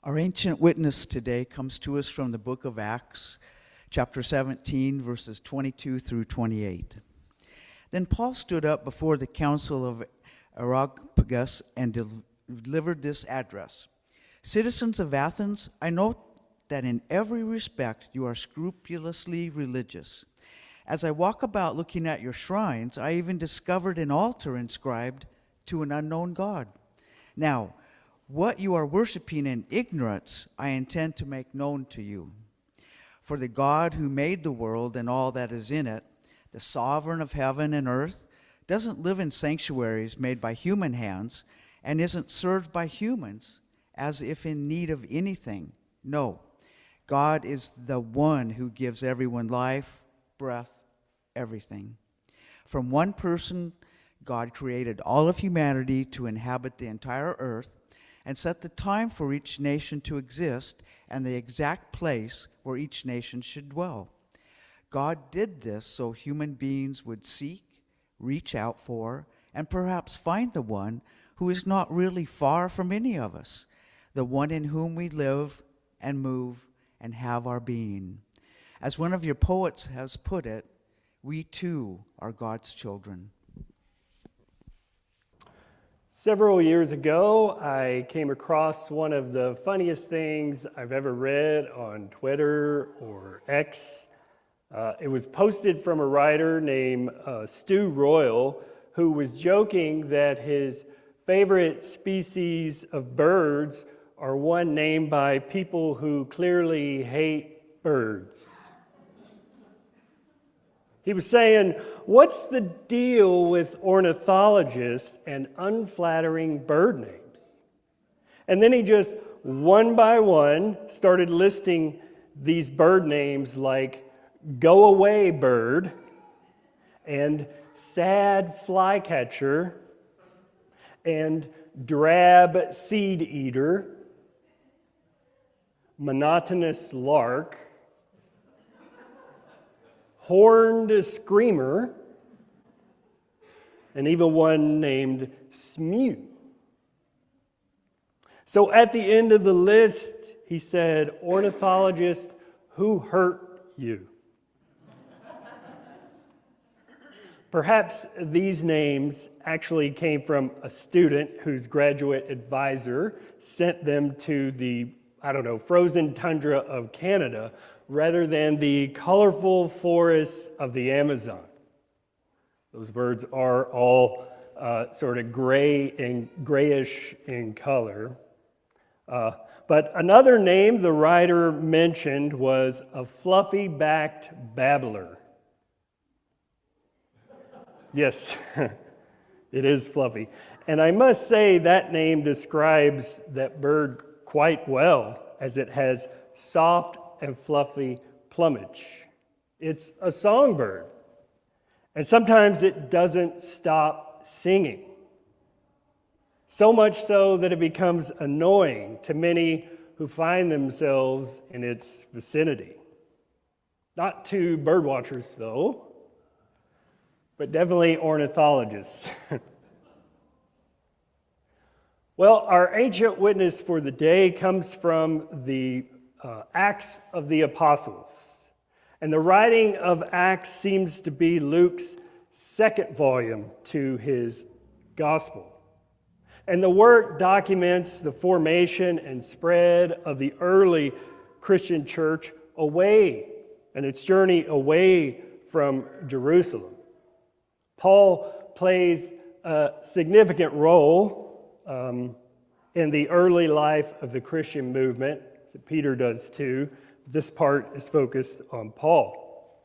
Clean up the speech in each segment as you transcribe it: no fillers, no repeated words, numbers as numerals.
Our ancient witness today comes to us from the book of Acts, chapter 17, verses 22 through 28. Then Paul stood up before the council of Areopagus and delivered this address. Citizens of Athens, I note that in every respect you are scrupulously religious. As I walk about looking at your shrines, I even discovered an altar inscribed to an unknown God. Now, what you are worshiping in ignorance, I intend to make known to you. For the God who made the world and all that is in it, the sovereign of heaven and earth, doesn't live in sanctuaries made by human hands and isn't served by humans as if in need of anything. No, God is the one who gives everyone life, breath, everything. From one person, God created all of humanity to inhabit the entire earth and set the time for each nation to exist and the exact place where each nation should dwell. God did this so human beings would seek, reach out for, and perhaps find the one who is not really far from any of us, the one in whom we live and move and have our being. As one of your poets has put it, we too are God's children. Several years ago, I came across one of the funniest things I've ever read on Twitter or X. It was posted from a writer named Stu Royal, who was joking that his favorite species of birds are one named by people who clearly hate birds. He was saying, what's the deal with ornithologists and unflattering bird names? And then he just, one by one, started listing these bird names like Go Away Bird and Sad Flycatcher and Drab Seed Eater, Monotonous Lark, Horned Screamer, and even one named Smew. So at the end of the list, he said, ornithologist, who hurt you? Perhaps these names actually came from a student whose graduate advisor sent them to the, frozen tundra of Canada rather than the colorful forests of the Amazon. Those birds are all sort of gray and grayish in color. But another name the writer mentioned was a fluffy-backed babbler. Yes, it is fluffy. And I must say that name describes that bird quite well, as it has soft and fluffy plumage. It's a songbird. And sometimes it doesn't stop singing. So much so that it becomes annoying to many who find themselves in its vicinity. Not to birdwatchers, though, but definitely ornithologists. Well, our ancient witness for the day comes from the Acts of the Apostles. And the writing of Acts seems to be Luke's second volume to his gospel. And the work documents the formation and spread of the early Christian church away, and its journey away from Jerusalem. Paul plays a significant role in the early life of the Christian movement. Peter does too. This part is focused on Paul.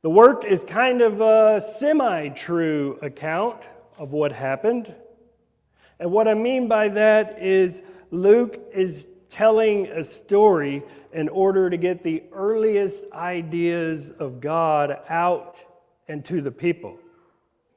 The work is kind of a semi-true account of what happened. And what I mean by that is Luke is telling a story in order to get the earliest ideas of God out and to the people.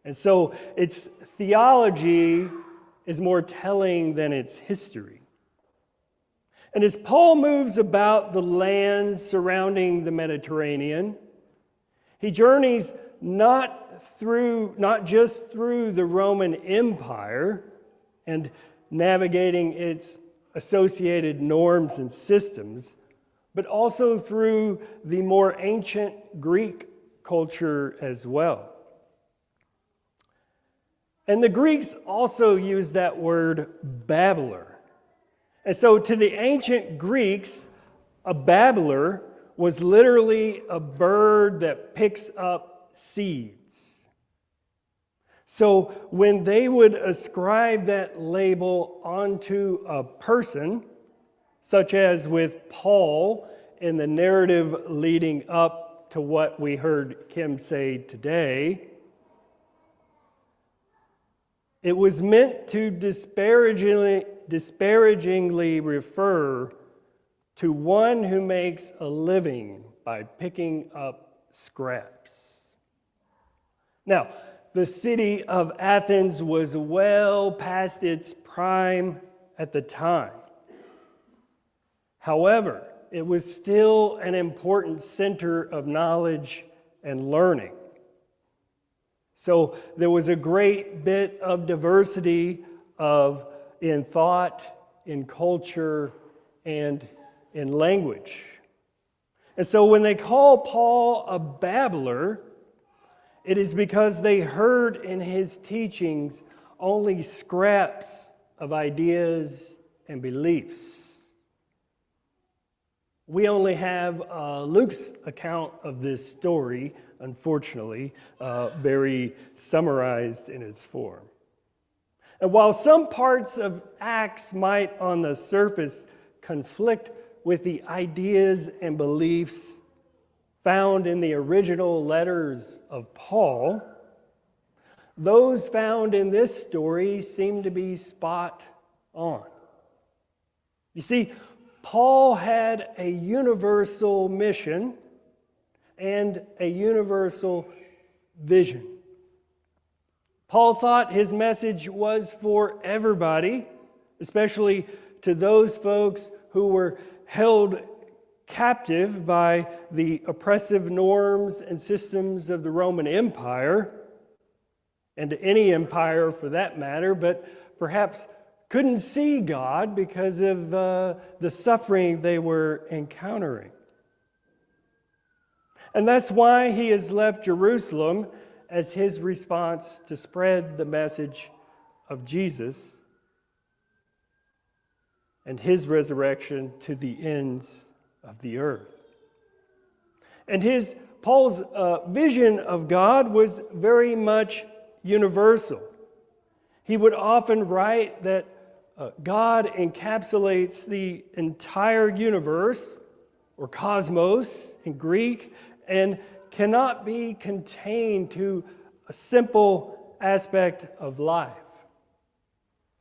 And so its theology is more telling than its history. And as Paul moves about the lands surrounding the Mediterranean, he journeys not just through the Roman Empire and navigating its associated norms and systems, but also through the more ancient Greek culture as well. And the Greeks also used that word babbler. And so to the ancient Greeks, a babbler was literally a bird that picks up seeds. So when they would ascribe that label onto a person, such as with Paul in the narrative leading up to what we heard Kym say today, it was meant to disparagingly refer to one who makes a living by picking up scraps. Now, the city of Athens was well past its prime at the time. However, it was still an important center of knowledge and learning. So there was a great bit of diversity in thought, in culture, and in language. And so when they call Paul a babbler, it is because they heard in his teachings only scraps of ideas and beliefs. We only have Luke's account of this story, unfortunately, very summarized in its form. And while some parts of Acts might on the surface conflict with the ideas and beliefs found in the original letters of Paul, those found in this story seem to be spot on. You see, Paul had a universal mission and a universal vision. Paul thought his message was for everybody, especially to those folks who were held captive by the oppressive norms and systems of the Roman Empire, and to any empire for that matter, but perhaps couldn't see God because of the suffering they were encountering. And that's why he has left Jerusalem as his response to spread the message of Jesus and his resurrection to the ends of the earth. And Paul's vision of God was very much universal. He would often write that God encapsulates the entire universe, or cosmos in Greek, and cannot be contained to a simple aspect of life.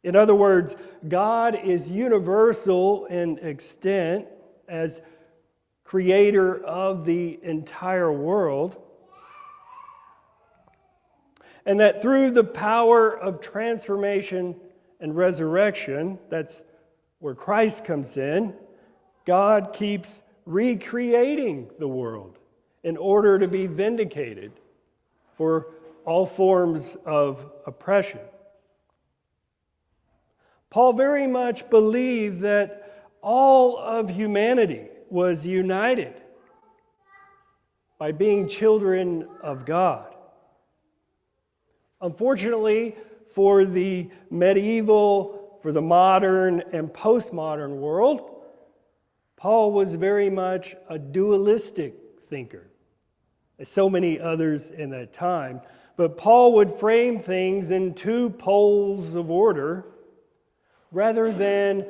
In other words, God is universal in extent as creator of the entire world, and that through the power of transformation and resurrection, that's where Christ comes in, God keeps recreating the world in order to be vindicated for all forms of oppression. Paul very much believed that all of humanity was united by being children of God. Unfortunately, for the medieval, for the modern and postmodern world, Paul was very much a dualistic thinker, as so many others in that time. But Paul would frame things in two poles of order rather than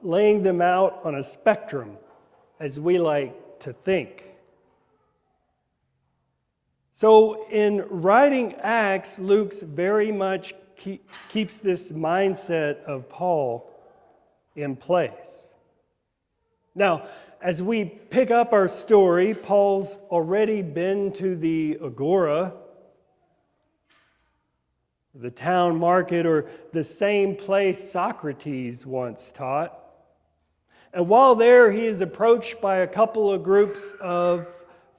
laying them out on a spectrum, as we like to think. So in writing Acts, Luke very much keeps this mindset of Paul in place. Now, as we pick up our story, Paul's already been to the agora, the town market, or the same place Socrates once taught. And while there, he is approached by a couple of groups of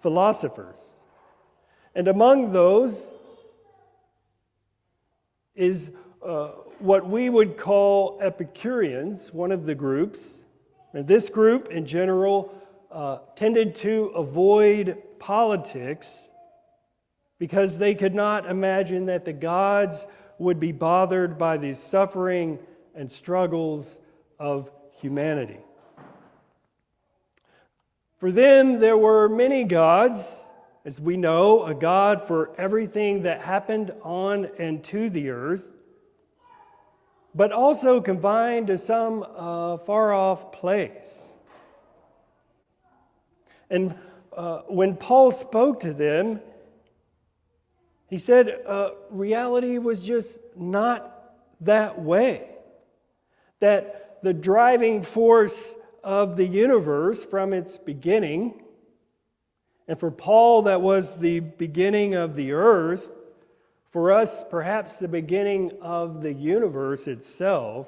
philosophers. And among those is what we would call Epicureans, one of the groups. And this group, in general, tended to avoid politics because they could not imagine that the gods would be bothered by the suffering and struggles of humanity. For them, there were many gods, as we know, a God for everything that happened on and to the earth, but also confined to some far-off place. And when Paul spoke to them, he said reality was just not that way. That the driving force of the universe from its beginning, and for Paul that was the beginning of the earth, for us perhaps the beginning of the universe itself,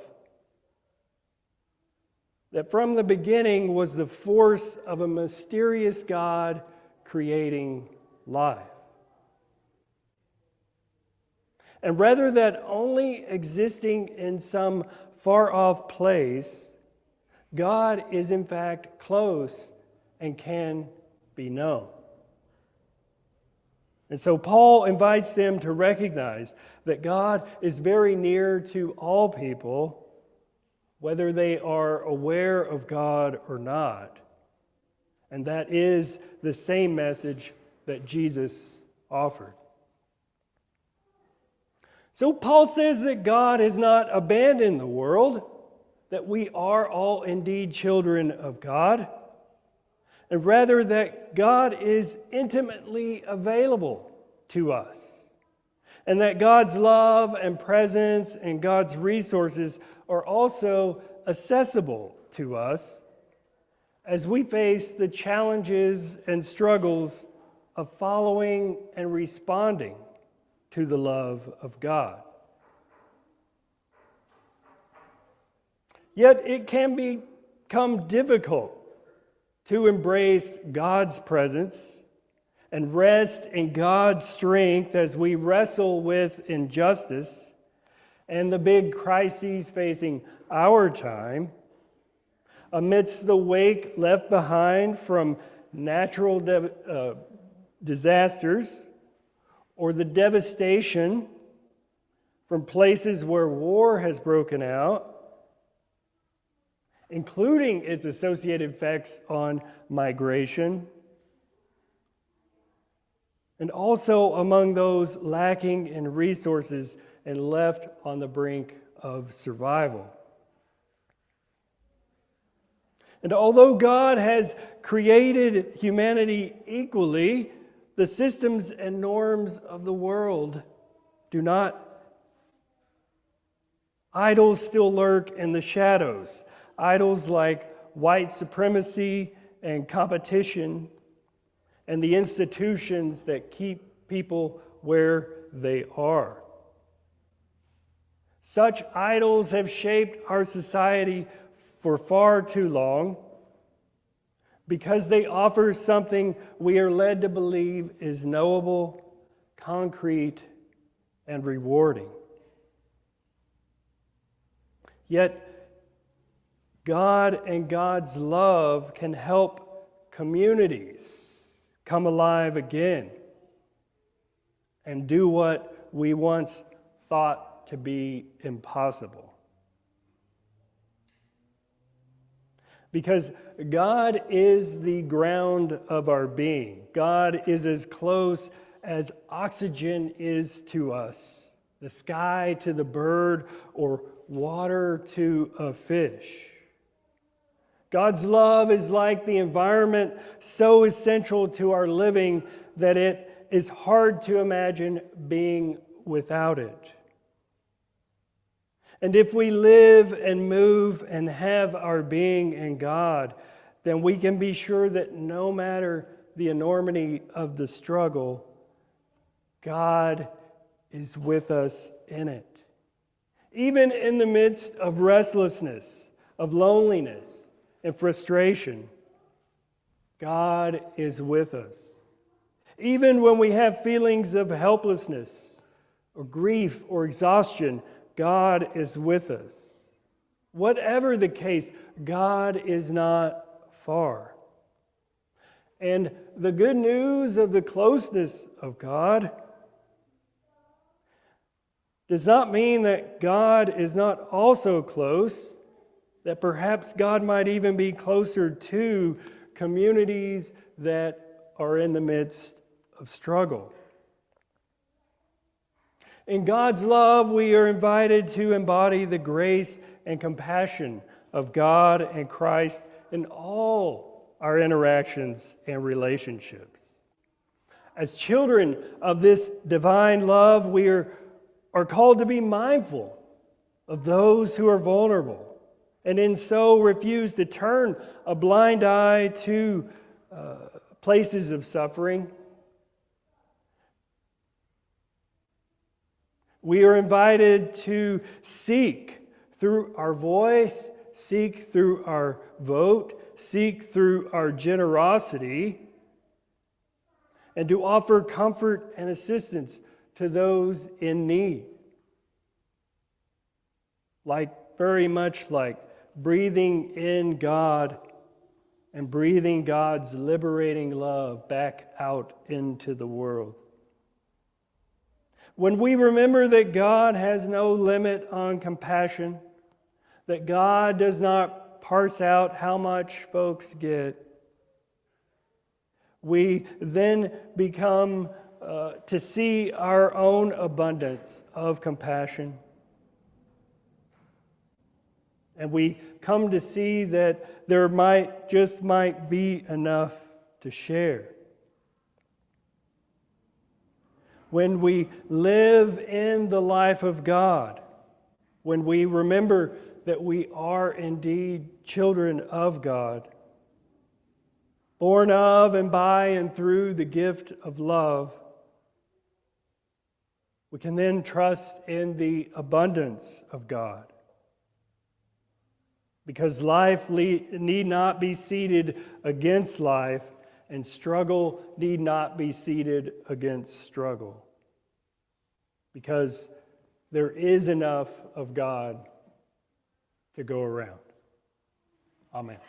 that from the beginning was the force of a mysterious God creating life. And rather than only existing in some far-off place, God is in fact close and can be known. And so Paul invites them to recognize that God is very near to all people, whether they are aware of God or not. And that is the same message that Jesus offered. So Paul says that God has not abandoned the world, that we are all indeed children of God, and rather that God is intimately available to us, and that God's love and presence and God's resources are also accessible to us as we face the challenges and struggles of following and responding to the love of God. Yet it can become difficult to embrace God's presence and rest in God's strength as we wrestle with injustice and the big crises facing our time, amidst the wake left behind from natural disasters or the devastation from places where war has broken out, including its associated effects on migration, and also among those lacking in resources and left on the brink of survival. And although God has created humanity equally, the systems and norms of the world do not. Idols still lurk in the shadows. Idols like white supremacy and competition and the institutions that keep people where they are. Such idols have shaped our society for far too long because they offer something we are led to believe is knowable, concrete, and rewarding. Yet, God and God's love can help communities come alive again and do what we once thought to be impossible. Because God is the ground of our being. God is as close as oxygen is to us, the sky to the bird, or water to a fish. God's love is like the environment so essential to our living that it is hard to imagine being without it. And if we live and move and have our being in God, then we can be sure that no matter the enormity of the struggle, God is with us in it. Even in the midst of restlessness, of loneliness, and frustration, God is with us. Even when we have feelings of helplessness or grief or exhaustion, God is with us. Whatever the case, God is not far. And the good news of the closeness of God does not mean that God is not also close, that perhaps God might even be closer to communities that are in the midst of struggle. In God's love, we are invited to embody the grace and compassion of God and Christ in all our interactions and relationships. As children of this divine love, we are called to be mindful of those who are vulnerable, and in so refuse to turn a blind eye to places of suffering. We are invited to seek through our voice, seek through our vote, seek through our generosity, and to offer comfort and assistance to those in need. Very much like breathing in God and breathing God's liberating love back out into the world. When we remember that God has no limit on compassion, that God does not parse out how much folks get, we then become to see our own abundance of compassion. And we come to see that there might be enough to share. When we live in the life of God, when we remember that we are indeed children of God, born of and by and through the gift of love, we can then trust in the abundance of God. Because life need not be seated against life, and struggle need not be seated against struggle. Because there is enough of God to go around. Amen.